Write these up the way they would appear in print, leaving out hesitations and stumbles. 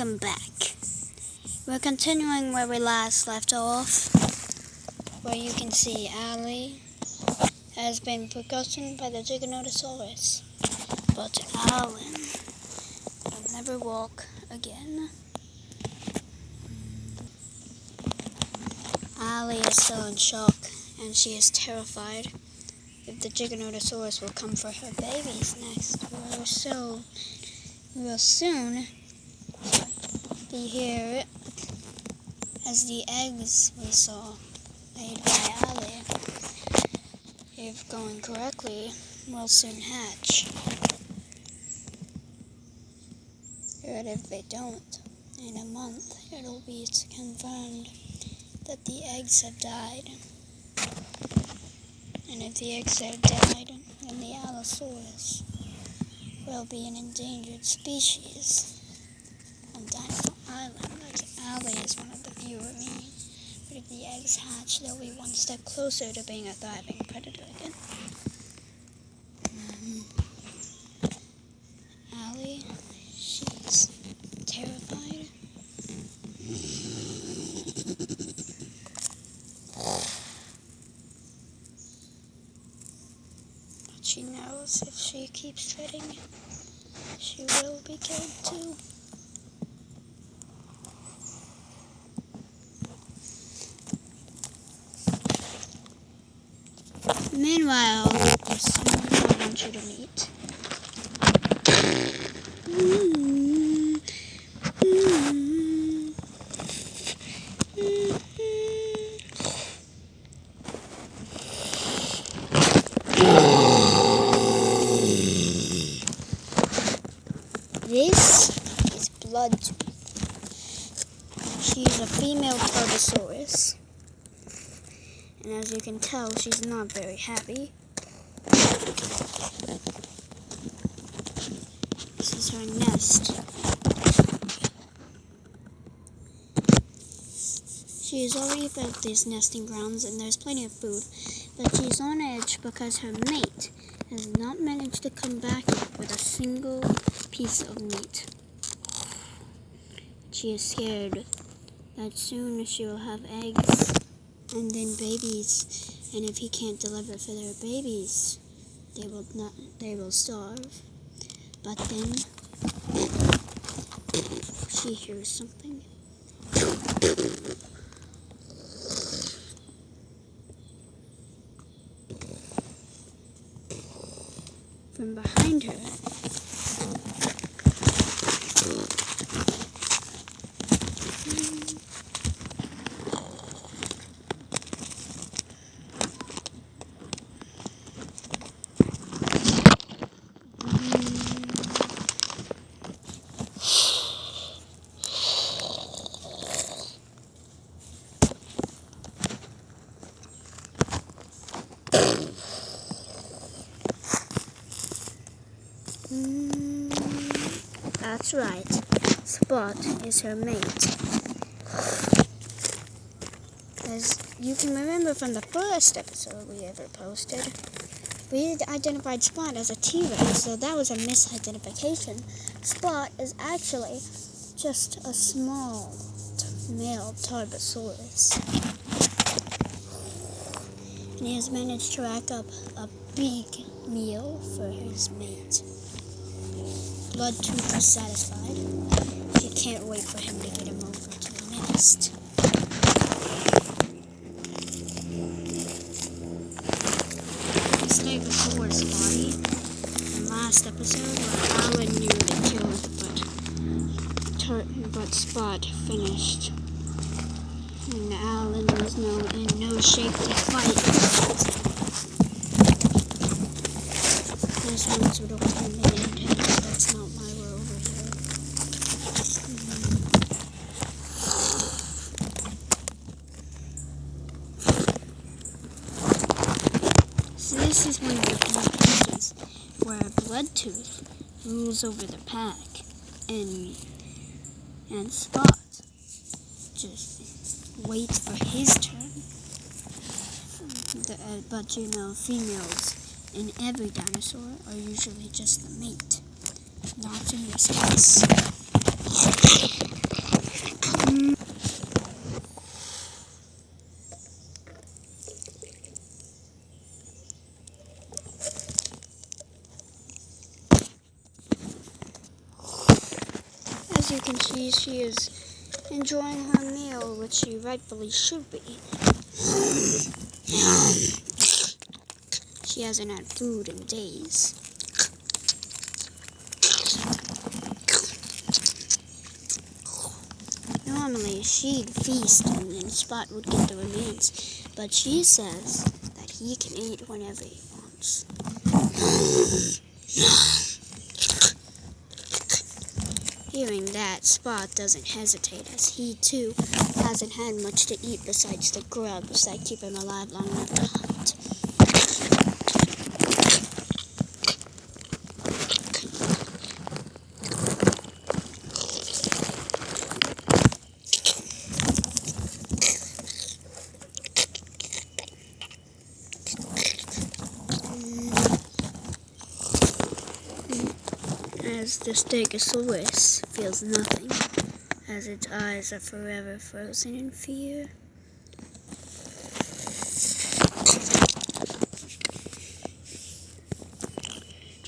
Welcome back. We're continuing where we last left off, where you can see Allie has been forgotten by the Giganotosaurus, but Alan will never walk again. Allie is still in shock, and she is terrified if the Giganotosaurus will come for her babies next. We will soon be here as the eggs we saw laid by Allie, if going correctly, will soon hatch. But if they don't, in a month it'll be confirmed that the eggs have died. And if the eggs have died, then the Allosaurus will be an endangered species on Dinosaur Island. Allie is one of the few remaining. But if the eggs hatch, they'll be one step closer to being a thriving predator again. Allie, she's terrified. But she knows if she keeps treading, she will be killed too. Meanwhile, there's someone I want you to meet. This is Bloodtooth. She's a female Tarbosaurus. And as you can tell, she's not very happy. This is her nest. She has already built these nesting grounds and there's plenty of food, but she's on edge because her mate has not managed to come back yet with a single piece of meat. She is scared that soon she will have eggs and then babies, and if he can't deliver for their babies, they will starve. But then she hears something. From behind her, that's right, Spot is her mate. As you can remember from the first episode we ever posted, we identified Spot as a T-Rex, so that was a misidentification. Spot is actually just a small male Tarbosaurus. And he has managed to rack up a big meal for his mate. Bloodtooth is satisfied. She can't wait for him to get him over to the nest. This night before Spotty, in the last episode where Alan knew to kill but Spot finished. And Alan was in no shape to fight. Those words would open the end, but that's not why we're over here. So this is one of the few cases where Bloodtooth rules over the pack, and Spot just waits for his turn. But you know, females in every dinosaur are usually just the mate. Not in this case. As you can see, she is enjoying her meal, which she rightfully should be. She hasn't had food in days. Normally, she'd feast and then Spot would get the remains, but she says that he can eat whenever he wants. Hearing that, Spot doesn't hesitate, as he too hasn't had much to eat besides the grubs that keep him alive long enough to hunt. As the Stegosaurus feels nothing, as its eyes are forever frozen in fear.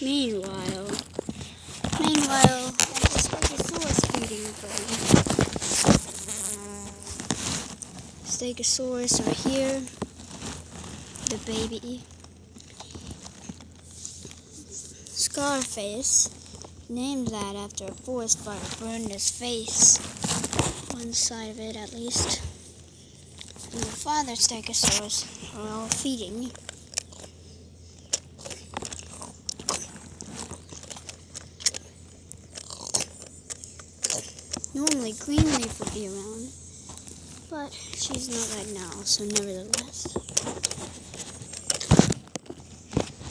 Meanwhile, as the Stegosaurus feeding again. Stegosaurus are here, the baby. Scarface, named that after a forest fire burned his face, one side of it at least. And the father Stegosaurus are all feeding. Normally Greenleaf would be around, but she's not right now, so nevertheless.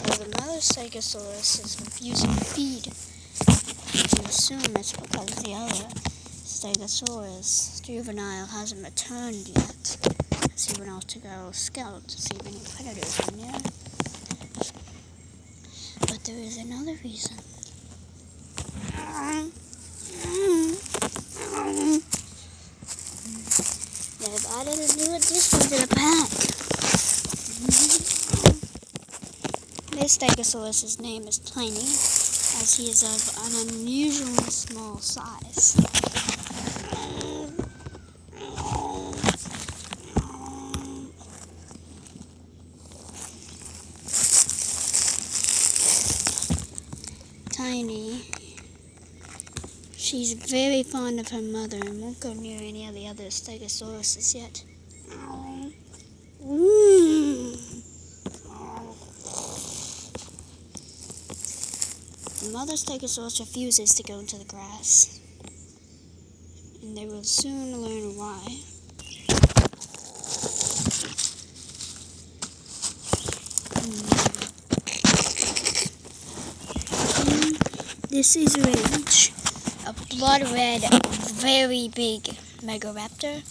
The mother Stegosaurus is refusing to feed. You assume it's because the other Stegosaurus juvenile hasn't returned yet, as he went out to go scout to see if any predators are near. But there is another reason. They've added a new addition to the pack. This Stegosaurus' name is Tiny, as he is of an unusually small size. Tiny, she's very fond of her mother and won't go near any of the other Stegosauruses yet. The mother Stegosaurus refuses to go into the grass, and they will soon learn why. This is Rage, a blood-red, very big Megaraptor.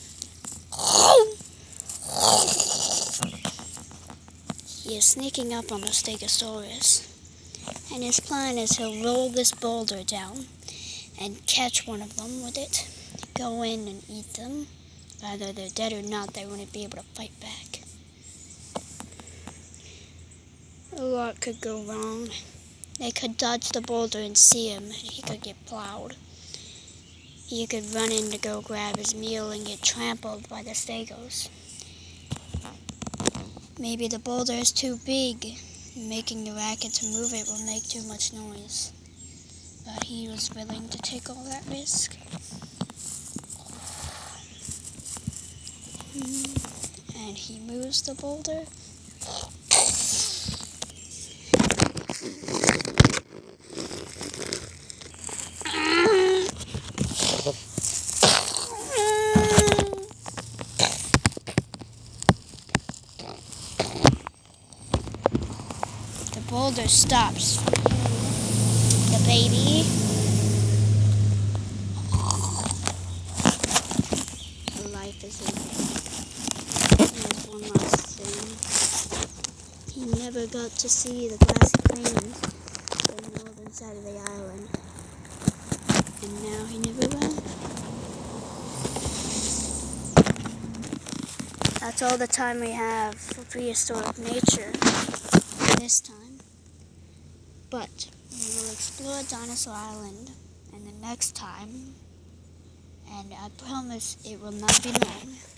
He is sneaking up on the Stegosaurus, and his plan is he'll roll this boulder down and catch one of them with it, go in and eat them. Whether they're dead or not, they wouldn't be able to fight back. A lot could go wrong. They could dodge the boulder and see him, and he could get plowed. He could run in to go grab his meal and get trampled by the Stegos. Maybe the boulder is too big, and making the racket to move it will make too much noise. But he was willing to take all that risk. And he moves the boulder. The boulder stops. The baby. Life is in vain. There's one last thing. He never got to see the grassy plains, the northern side of the island. And now he never will. That's all the time we have for prehistoric nature this time. But we will explore Dinosaur Island, and the next time and I promise it will not be long.